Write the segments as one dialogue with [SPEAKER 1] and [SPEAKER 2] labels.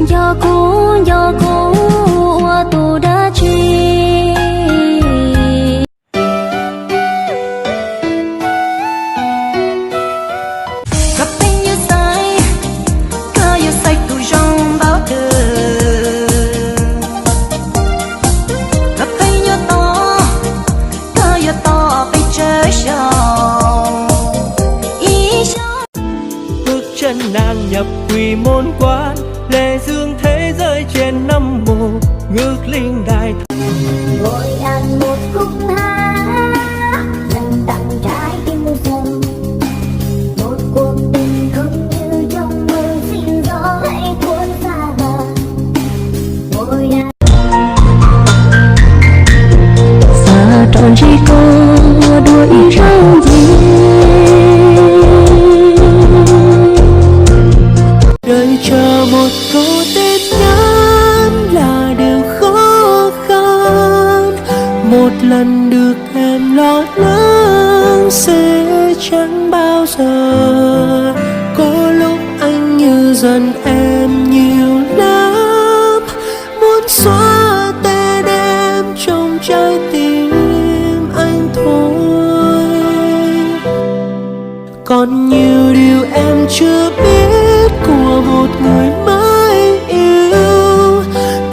[SPEAKER 1] gió cũ tu đã truy gặp anh như say tu trong bao đời gặp anh như to bay chơi sầu
[SPEAKER 2] bước chân nàng nhập quỷ môn quan, lệ dương thế giới trên năm mồ ngước linh đài.
[SPEAKER 1] ngồi đàn một khúc hát dành tặng trái tim dần một cuộc tình không như trong mơ, xin gió hãy cuốn xa bờ ngồi đàn xa tròn chỉ có đuổi răng gì
[SPEAKER 2] Đợi chờ một câu tin nhắn là điều khó khăn, một lần được em lo lắng sẽ chẳng bao giờ. Có lúc anh như dần em nhiều lắm, muốn xóa tên em trong trái tim anh thôi. Còn nhiều điều em chưa biết của một người mới yêu,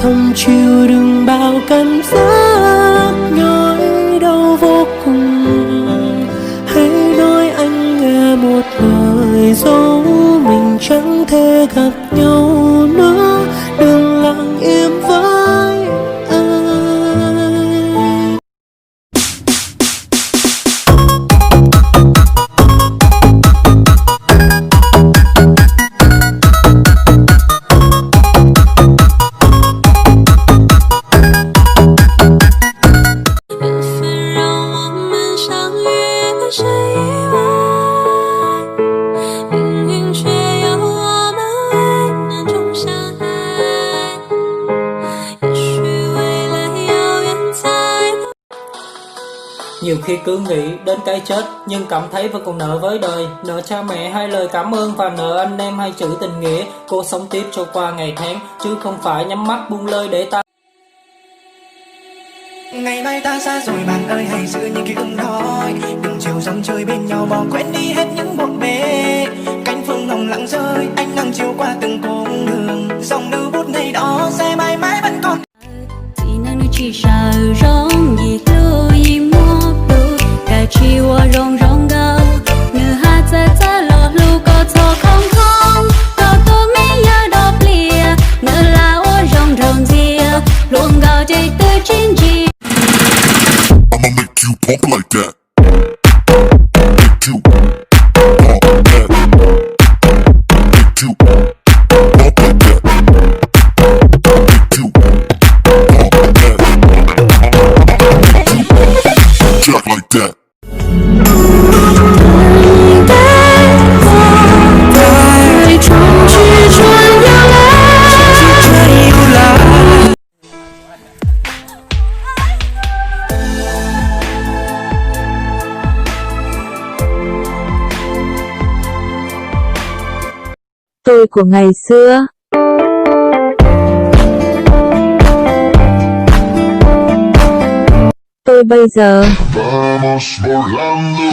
[SPEAKER 2] thầm chịu đựng bao cảm giác nhói đau vô cùng. Hãy nói anh nghe một lời dấu mình chẳng thể gặp nhau nữa, đừng lặng im với anh.
[SPEAKER 3] Nhiều khi cứ nghĩ đến cái chết, nhưng cảm thấy vẫn còn nợ với đời. Nợ cha mẹ hai lời cảm ơn, và nợ anh em hai chữ tình nghĩa. Cô sống tiếp trôi qua ngày tháng, chứ không phải nhắm mắt buông lơi để ta.
[SPEAKER 4] Ngày mai ta xa rồi bạn ơi, hãy giữ những ký ức thôi. Đừng chiều dòng chơi bên nhau, bỏ quên đi hết những bộn bề. Cánh phương hồng lặng rơi, ánh nắng chiều qua từng cung đường. Dòng lưu bút này đó sẽ mãi mãi vẫn còn.
[SPEAKER 1] chỉ nên chỉ sợ rong gì lui một đôi cả chiều rong rong gao người hát ta lọt lu có thọ không không có tôi mấy giờ đọc lìa người là ô rong rong dìa luôn gào chạy tới trên gì.
[SPEAKER 5] I'ma make you pump like that. Make you pump like that. Make you pump like that. Make you pump like that. Make you pump jack like that.
[SPEAKER 6] Tôi của ngày xưa. Tôi bây giờ.
[SPEAKER 5] Vamos volando.